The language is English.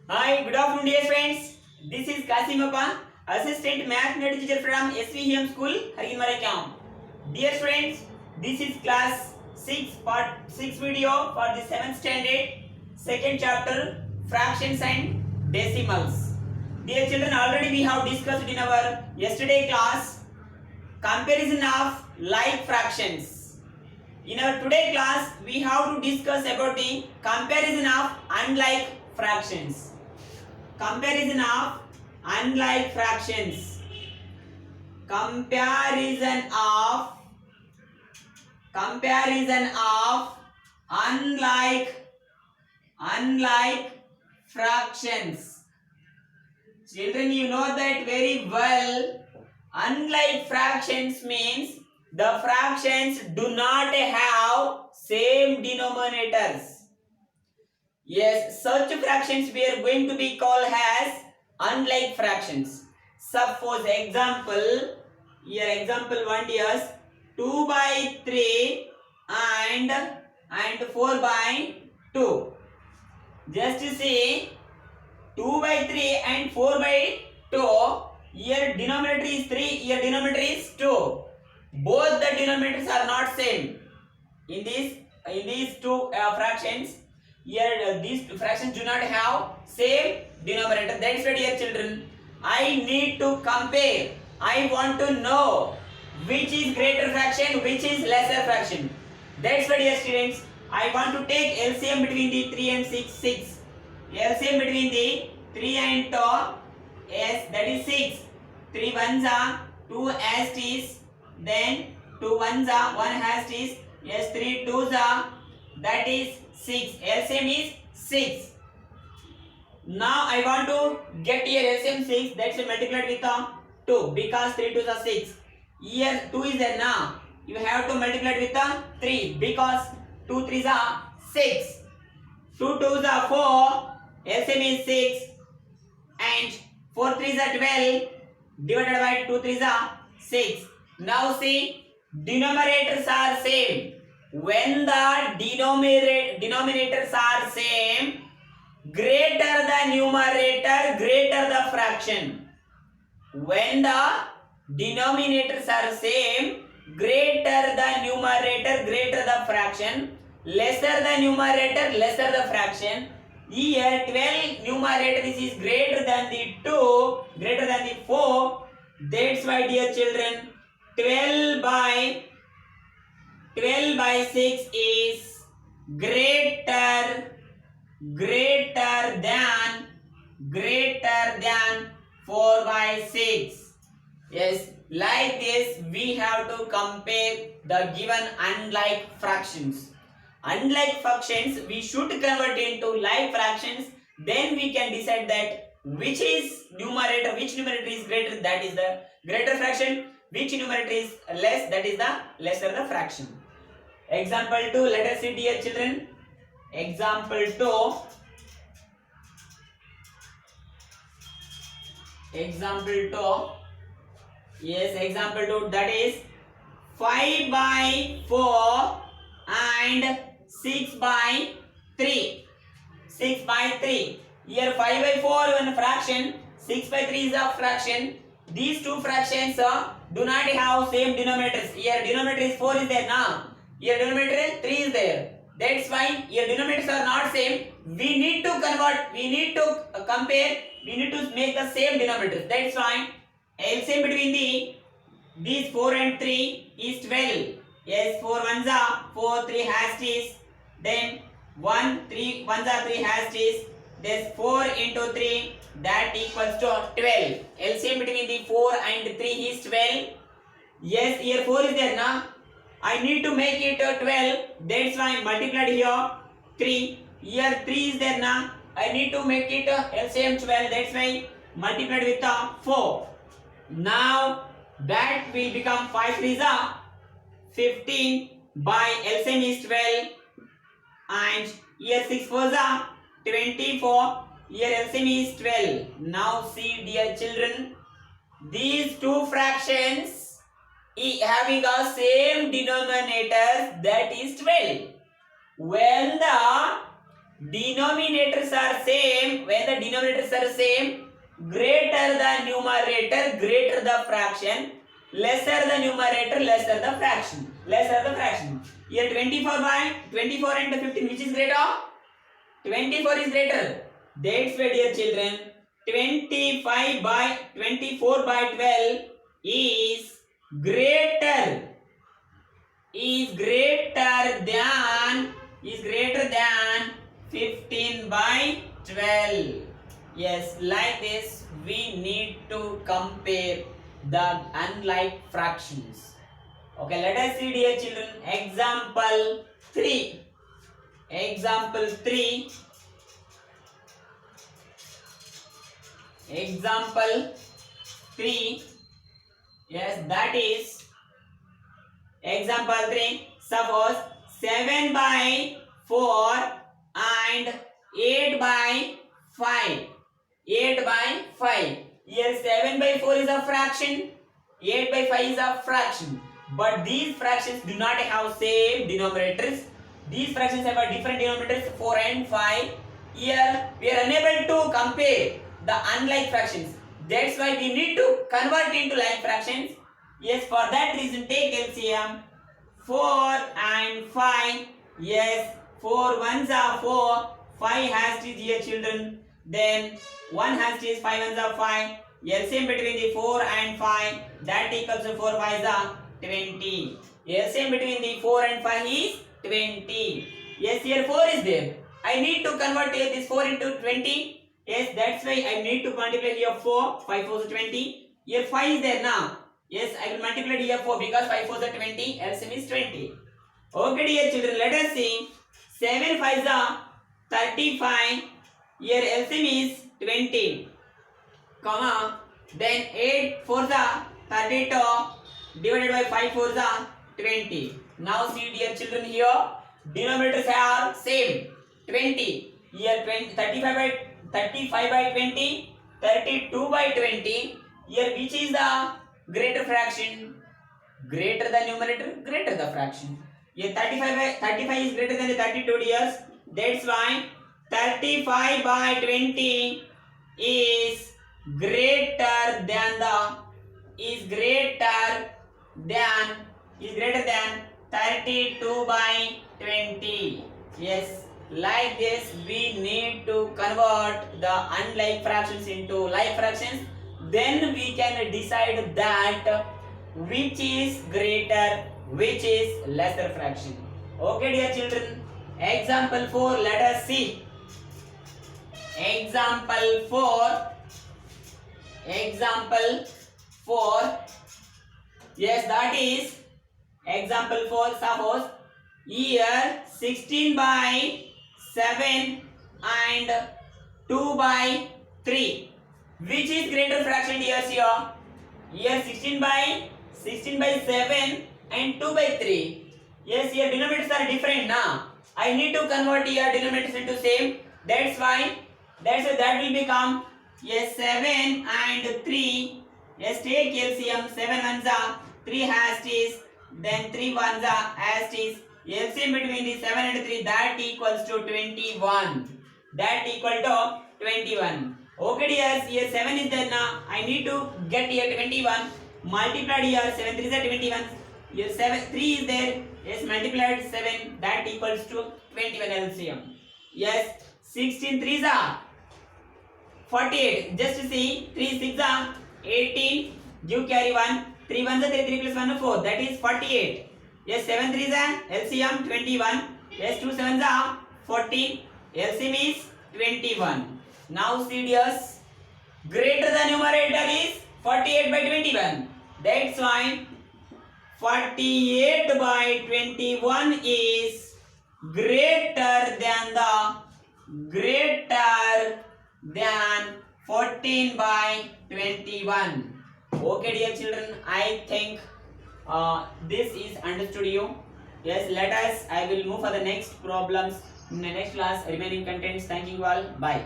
Hi, good afternoon, dear friends. This is Kasimappa, Assistant Mathematics teacher from SVM School, Harinmarakam. Dear friends, this is class 6 part 6 video for the 7th standard, second chapter, fractions and decimals. Dear children, already we have discussed in our yesterday class comparison of like fractions. In our today class, we have to discuss about the comparison of unlike fractions. Comparison of unlike fractions. Comparison of unlike fractions. Children, you know that very well. Unlike fractions means the fractions do not have same denominators. Yes, such fractions we are going to be called as unlike fractions. Suppose example, here example 1 is 2 by 3 and 4 by 2. Just to see 2 by 3 and 4 by 2, here denominator is 3, here denominator is 2. Both the denominators are not same. In these two fractions, here these fractions do not have same denominator. That's why, dear children, I need to compare. I want to know which is greater fraction, which is lesser fraction. That's why, dear students, I want to take LCM between the 3 and 6. LCM between the 3 and 2, yes, that is 6. 3 ones are 2 hasties, then 2 ones are 1 hasties. Yes, 3 twos are, that is 6. LCM is 6. Now I want to get here LCM 6. That's multiplied with 2 because 3 twos are 6. Here 2 is there now. You have to multiply with 3 because 2 threes are 6. 2 twos are 4. LCM is 6. And 4 threes are 12. Divided by 2 threes are 6. Now see, denominators are same. When the denominators are same, greater the numerator, greater the fraction. When the denominators are same, greater the numerator, greater the fraction. Lesser the numerator, lesser the fraction. Here 12 numerator, this is greater than the 2, greater than the 4. That's why, dear children, 12 by 6 is greater than 4 by 6. Yes, like this we have to compare the given unlike fractions. Unlike fractions we should convert into like fractions, then we can decide that which numerator is greater, that is the greater fraction, which numerator is less, that is the lesser the fraction. Example 2, let us see, dear children. Example 2. Yes, example 2, that is 5 by 4 and 6 by 3. 6 by 3. Here 5 by 4 is a fraction, 6 by 3 is a fraction. These two fractions do not have same denominators. Here denominator is 4 is there now. Here denominator 3 is there. That's why here denominators are not same. We need to convert, we need to compare, we need to make the same denominators. That's why LCM between these 4 and 3 is 12. Yes, 4 ones are 4, 3 hasties. Then 3 ones are 3 hasties. This 4 into 3, that equals to 12. LCM between the 4 and 3 is 12. Yes, here 4 is there now. I need to make it 12. That's why I multiplied here 3. Here 3 is there now. I need to make it LCM 12. That's why multiplied with 4. Now that will become 5 3s are 15 by LCM is 12. And here 6 4s are 24. Here LCM is 12. Now see, dear children, these two fractions having a same denominator, that is 12. When the denominators are same, when the denominators are same, greater the numerator, greater the fraction, lesser the numerator, lesser the fraction, lesser the fraction. Here 24 and 15, which is greater? 24 is greater. That's why, dear children, 24 by 12 is greater than 15 by 12. Yes, like this we need to compare the unlike fractions. Okay, let us see, dear children, example 3. Example 3. Yes, that is example 3. Suppose 7 by 4 and 8 by 5. 8 by 5. Here 7 by 4 is a fraction. 8 by 5 is a fraction. But these fractions do not have same denominators. These fractions have a different denominators, 4 and 5. Here we are unable to compare the unlike fractions. That's why we need to convert into like fractions. Yes, for that reason take LCM. 4 and 5. Yes, 4 ones are 4. 5 has to, dear children. Then 1 has to is 5 ones are 5. LCM between the 4 and 5, that equals to 4 5s are 20. LCM between the 4 and 5 is 20. Yes, here 4 is there. I need to convert this 4 into 20. Yes, that's why I need to multiply here 4. 5 4 is 20. Here 5 is there now. Yes, I will multiply here 4 because 5 4 is 20. LCM is 20. Okay, dear children, let us see. 7 5s are 35. Here LCM is 20. Comma. Then 8 4s are 32. Divided by 5 4s are 20. Now see, dear children, here denominators are same. 20. Here 35 by 20. 32 by 20. Here which is the greater fraction? Greater the numerator, greater the fraction. Here 35 is greater than the 32, dears. That's why 35 by 20 is greater than 32 by 20. Yes, like this we need to convert the unlike fractions into like fractions. Then we can decide that which is greater, which is lesser fraction. Okay, dear children, example 4, let us see. Example 4. Yes, that is example 4. Suppose here 16 by 7 and 2 by 3. Which is greater fraction, dear? Here 16 by 7 and 2 by 3. Yes, here denominators are different now. I need to convert here denominators into same. That's why that will become, yes, 7 and 3. Yes, take LCM. 7 ones are 3 has is, then 3 ones are as is. LCM between the 7 and 3, that equals to 21. That equal to 21. Okay, dears, here 7 is there now. I need to get here 21. Multiplied here 7 3 is 21. Here 3 is there. Yes, multiplied 7, that equals to 21 LCM. Yes, 16 3s are 48. Just see, 3 6 are 18. Give carry 1. 3 1s are 3 plus 1 4. That is 48. Yes, 7 3s are LCM 21. Yes, 2 7s are 14. LCM is 21. Now see, dears, greater the numerator is 48 by 21. That's why 48 by 21 is greater than 14 by 21. Okay, dear children, I think this is understood you. Yes, I will move for the next problems in the next class. Remaining contents. Thank you all. Bye.